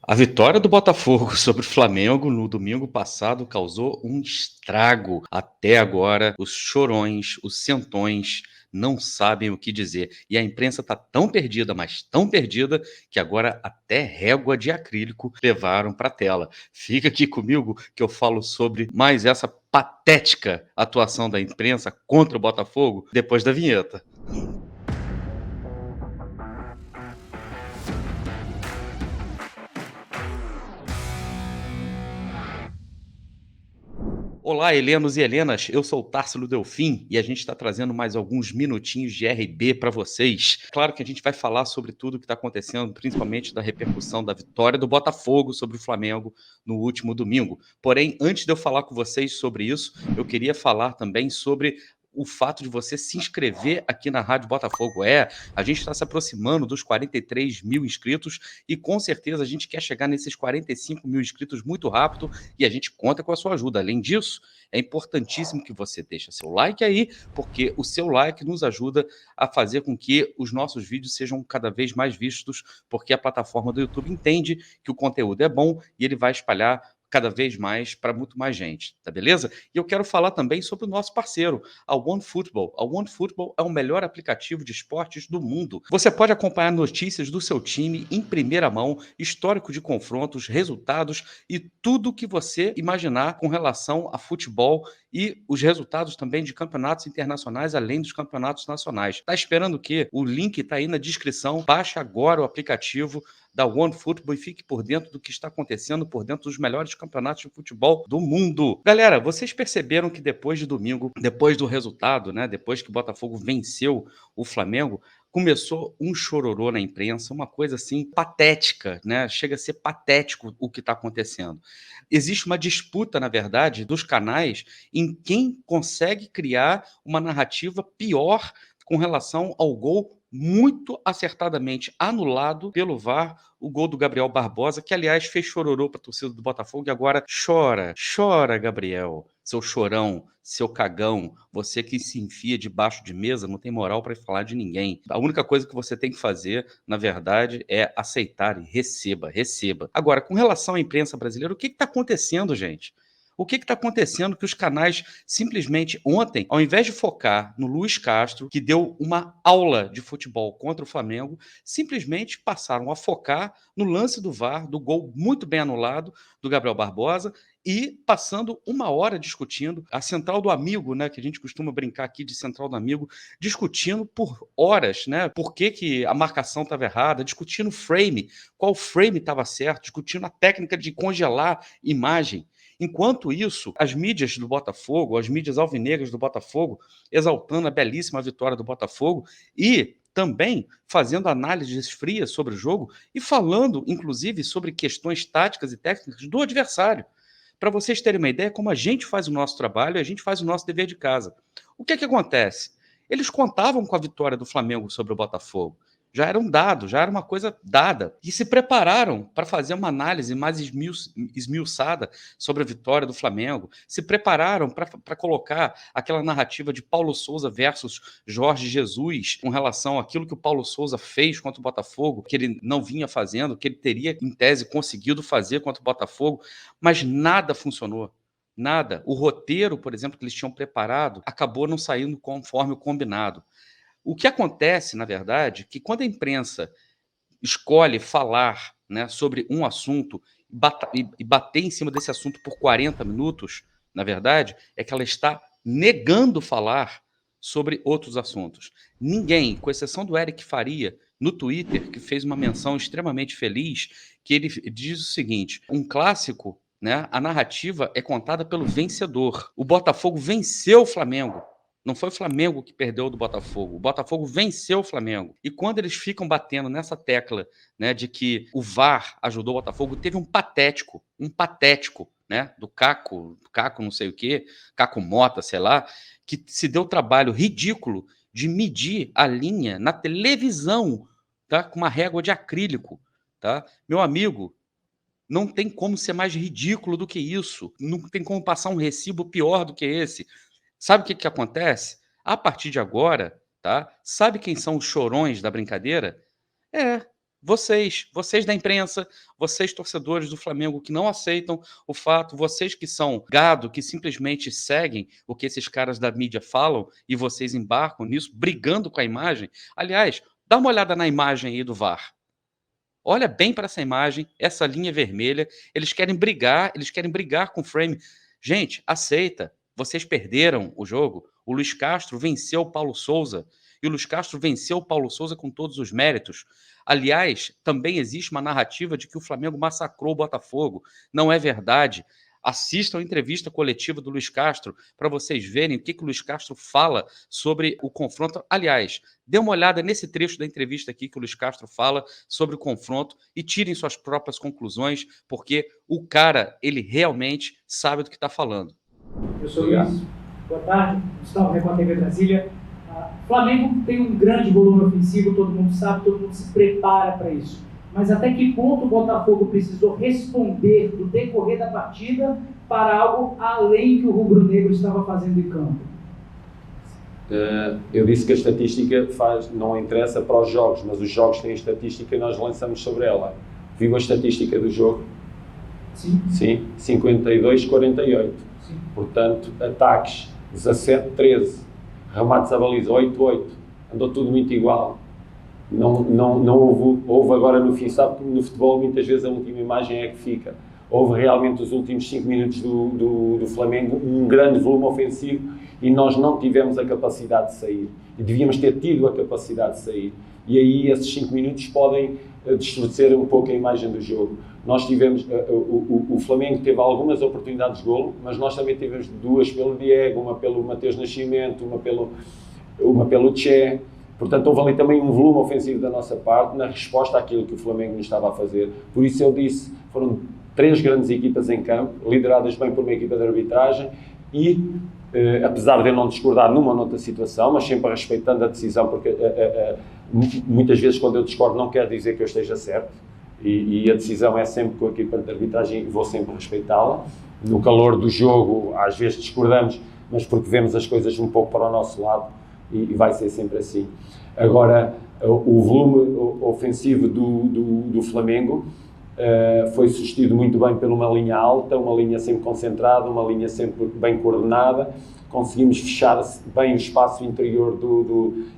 A vitória do Botafogo sobre o Flamengo no domingo passado causou um estrago. Até agora, os chorões, os centões não sabem o que dizer. E a imprensa está tão perdida, mas tão perdida, que agora até régua de acrílico levaram para a tela. Fica aqui comigo que eu falo sobre mais essa patética atuação da imprensa contra o Botafogo depois da vinheta. Olá, Helenos e Helenas, eu sou o Társilo Delfim e a gente está trazendo mais alguns minutinhos de RB para vocês. Claro que a gente vai falar sobre tudo o que está acontecendo, principalmente da repercussão da vitória do Botafogo sobre o Flamengo no último domingo. Porém, antes de eu falar com vocês sobre isso, eu queria falar também sobre o fato de você se inscrever aqui na Rádio Botafogo. A gente está se aproximando dos 43 mil inscritos e com certeza a gente quer chegar nesses 45 mil inscritos muito rápido e a gente conta com a sua ajuda. Além disso, é importantíssimo que você deixe seu like aí, porque o seu like nos ajuda a fazer com que os nossos vídeos sejam cada vez mais vistos, porque a plataforma do YouTube entende que o conteúdo é bom e ele vai espalhar cada vez mais para muito mais gente, tá beleza? E eu quero falar também sobre o nosso parceiro, a OneFootball. A OneFootball é o melhor aplicativo de esportes do mundo. Você pode acompanhar notícias do seu time em primeira mão, histórico de confrontos, resultados e tudo o que você imaginar com relação a futebol e os resultados também de campeonatos internacionais, além dos campeonatos nacionais. Tá esperando o quê? O link está aí na descrição. Baixe agora o aplicativo da OneFootball e fique por dentro do que está acontecendo, por dentro dos melhores campeonatos de futebol do mundo. Galera, vocês perceberam que depois de domingo, depois do resultado, né, depois que o Botafogo venceu o Flamengo, começou um chororô na imprensa, uma coisa assim patética, né? Chega a ser patético o que está acontecendo. Existe uma disputa, na verdade, dos canais em quem consegue criar uma narrativa pior com relação ao gol muito acertadamente anulado pelo VAR, o gol do Gabriel Barbosa, que aliás fez chororô para a torcida do Botafogo e agora chora, chora, Gabriel, seu chorão, seu cagão, você que se enfia debaixo de mesa, não tem moral para falar de ninguém. A única coisa que você tem que fazer, na verdade, é aceitar e receba, receba. Agora, com relação à imprensa brasileira, o que está acontecendo, gente? O que está acontecendo que os canais simplesmente ontem, ao invés de focar no Luiz Castro, que deu uma aula de futebol contra o Flamengo, simplesmente passaram a focar no lance do VAR, do gol muito bem anulado do Gabriel Barbosa, e passando uma hora discutindo a central do amigo, né, que a gente costuma brincar aqui de central do amigo, discutindo por horas, né, por que a marcação estava errada, discutindo frame, qual frame estava certo, discutindo a técnica de congelar imagem. Enquanto isso, as mídias do Botafogo, as mídias alvinegras do Botafogo, exaltando a belíssima vitória do Botafogo e também fazendo análises frias sobre o jogo e falando, inclusive, sobre questões táticas e técnicas do adversário. Para vocês terem uma ideia, como a gente faz o nosso trabalho, a gente faz o nosso dever de casa. O que acontece? Eles contavam com a vitória do Flamengo sobre o Botafogo. Já era um dado, já era uma coisa dada. E se prepararam para fazer uma análise mais esmiuçada sobre a vitória do Flamengo. Se prepararam para colocar aquela narrativa de Paulo Souza versus Jorge Jesus com relação àquilo que o Paulo Souza fez contra o Botafogo, que ele não vinha fazendo, que ele teria, em tese, conseguido fazer contra o Botafogo, mas nada funcionou. Nada. O roteiro, por exemplo, que eles tinham preparado, acabou não saindo conforme o combinado. O que acontece, na verdade, que quando a imprensa escolhe falar, né, sobre um assunto e bater em cima desse assunto por 40 minutos, na verdade, é que ela está negando falar sobre outros assuntos. Ninguém, com exceção do Eric Faria, no Twitter, que fez uma menção extremamente feliz, que ele diz o seguinte: um clássico, né, a narrativa é contada pelo vencedor. O Botafogo venceu o Flamengo. Não foi o Flamengo que perdeu do Botafogo. O Botafogo venceu o Flamengo. E quando eles ficam batendo nessa tecla, né, de que o VAR ajudou o Botafogo, teve um patético, né, do Caco não sei o quê, Caco Mota, sei lá, que se deu o trabalho ridículo de medir a linha na televisão, tá, com uma régua de acrílico, tá? Meu amigo, não tem como ser mais ridículo do que isso. Não tem como passar um recibo pior do que esse. Sabe o que acontece? A partir de agora, tá? Sabe quem são os chorões da brincadeira? É. Vocês da imprensa, vocês torcedores do Flamengo que não aceitam o fato, vocês que são gado, que simplesmente seguem o que esses caras da mídia falam e vocês embarcam nisso, brigando com a imagem. Aliás, dá uma olhada na imagem aí do VAR. Olha bem para essa imagem, essa linha vermelha. Eles querem brigar com o frame. Gente, aceita. Vocês perderam o jogo. O Luiz Castro venceu o Paulo Souza. E o Luiz Castro venceu o Paulo Souza com todos os méritos. Aliás, também existe uma narrativa de que o Flamengo massacrou o Botafogo. Não é verdade. Assistam a entrevista coletiva do Luiz Castro para vocês verem o que o Luiz Castro fala sobre o confronto. Aliás, dê uma olhada nesse trecho da entrevista aqui que o Luiz Castro fala sobre o confronto e tirem suas próprias conclusões, porque o cara, ele realmente sabe do que está falando. Eu sou Luiz. Boa tarde. Gustavo, Record TV Brasília. Flamengo tem um grande volume ofensivo, todo mundo sabe, todo mundo se prepara para isso. Mas até que ponto o Botafogo precisou responder no decorrer da partida para algo além que o rubro-negro estava fazendo em campo? Eu disse que a estatística não interessa para os jogos, mas os jogos têm estatística e nós lançamos sobre ela. Viu a estatística do jogo? Sim. Sim, 52-48. Sim. Portanto, ataques 17-13, remates à baliza 8-8, andou tudo muito igual. Não houve agora no fim, sabe que no futebol muitas vezes a última imagem é que fica. Houve realmente os últimos 5 minutos do Flamengo um grande volume ofensivo e nós não tivemos a capacidade de sair. E devíamos ter tido a capacidade de sair. E aí esses 5 minutos podem distorcer um pouco a imagem do jogo. Nós tivemos, o Flamengo teve algumas oportunidades de golo, mas nós também tivemos 2 pelo Diego, uma pelo Mateus Nascimento, uma pelo Tché. Portanto, houve ali também um volume ofensivo da nossa parte na resposta àquilo que o Flamengo nos estava a fazer. Por isso eu disse, foram 3 grandes equipas em campo, lideradas bem por uma equipa de arbitragem e, apesar de eu não discordar numa ou noutra situação, mas sempre respeitando a decisão, porque muitas vezes quando eu discordo não quer dizer que eu esteja certo e a decisão é sempre com a equipa de arbitragem e vou sempre respeitá-la. No calor do jogo, às vezes discordamos, mas porque vemos as coisas um pouco para o nosso lado e vai ser sempre assim. Agora, o volume ofensivo do Flamengo foi sustido muito bem por uma linha alta, uma linha sempre concentrada, uma linha sempre bem coordenada. Conseguimos fechar bem o espaço interior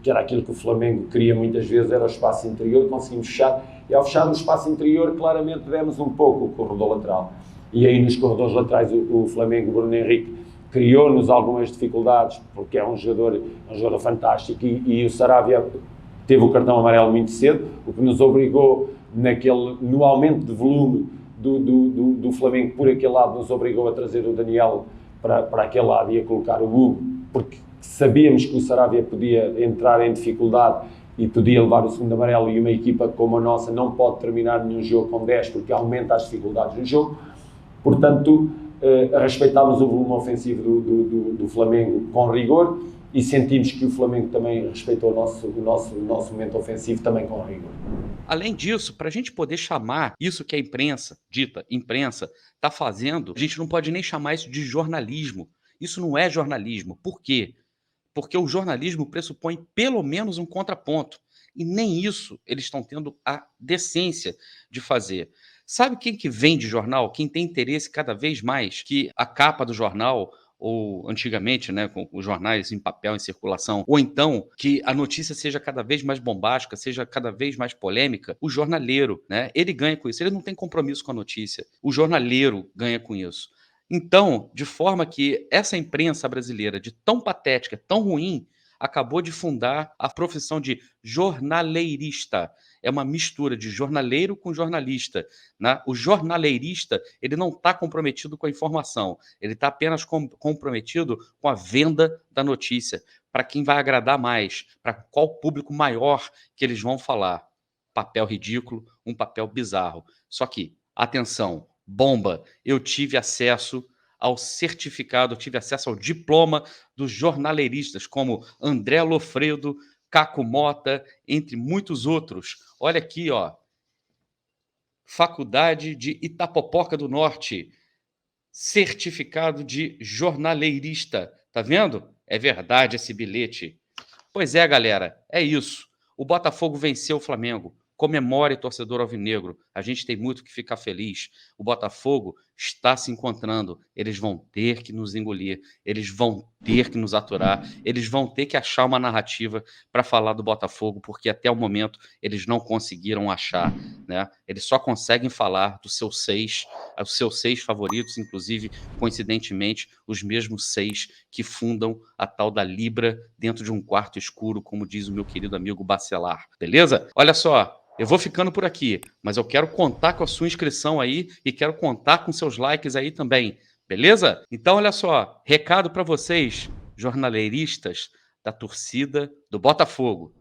que era aquilo que o Flamengo queria muitas vezes, era o espaço interior, conseguimos fechar, e ao fechar o espaço interior, claramente demos um pouco o corredor lateral. E aí nos corredores laterais o Flamengo, o Bruno Henrique, criou-nos algumas dificuldades, porque é um jogador fantástico, e o Saravia teve o cartão amarelo muito cedo, o que nos obrigou, no aumento de volume do Flamengo por aquele lado, nos obrigou a trazer o Daniel para aquele lado e a colocar o Hugo, porque sabíamos que o Saravia podia entrar em dificuldade e podia levar o segundo amarelo, e uma equipa como a nossa não pode terminar nenhum jogo com 10, porque aumenta as dificuldades do jogo. Portanto, respeitámos o volume ofensivo do Flamengo com rigor e sentimos que o Flamengo também respeitou o nosso momento ofensivo também com rigor. Além disso, para a gente poder chamar isso que a imprensa, dita imprensa, está fazendo, a gente não pode nem chamar isso de jornalismo. Isso não é jornalismo. Por quê? Porque o jornalismo pressupõe pelo menos um contraponto. E nem isso eles estão tendo a decência de fazer. Sabe quem que vende jornal? Quem tem interesse cada vez mais que a capa do jornal, ou antigamente, né, com os jornais em papel em circulação, ou então que a notícia seja cada vez mais bombástica, seja cada vez mais polêmica, o jornaleiro, né, ele ganha com isso. Ele não tem compromisso com a notícia. O jornaleiro ganha com isso. Então, de forma que essa imprensa brasileira, de tão patética, tão ruim, acabou de fundar a profissão de jornaleirista. É uma mistura de jornaleiro com jornalista, né? O jornaleirista, ele não está comprometido com a informação, ele está apenas comprometido com a venda da notícia, para quem vai agradar mais, para qual público maior que eles vão falar. Papel ridículo, um papel bizarro. Só que, atenção, bomba, eu tive acesso ao certificado, tive acesso ao diploma dos jornaleiristas, como André Lofredo, Caco Mota, entre muitos outros. Olha aqui, ó. Faculdade de Itapopoca do Norte, certificado de jornaleirista. Tá vendo? É verdade esse bilhete. Pois é, galera, é isso. O Botafogo venceu o Flamengo. Comemore, torcedor alvinegro. A gente tem muito que ficar feliz. O Botafogo está se encontrando. Eles vão ter que nos engolir. Eles vão ter que nos aturar. Eles vão ter que achar uma narrativa para falar do Botafogo, porque até o momento eles não conseguiram achar, né? Eles só conseguem falar dos seus seis favoritos, inclusive, coincidentemente, os mesmos 6 que fundam a tal da Libra dentro de um quarto escuro, como diz o meu querido amigo Bacelar. Beleza? Olha só, eu vou ficando por aqui, mas eu quero contar com a sua inscrição aí e quero contar com seus likes aí também, beleza? Então, olha só, recado para vocês, jornaleiristas da torcida do Botafogo.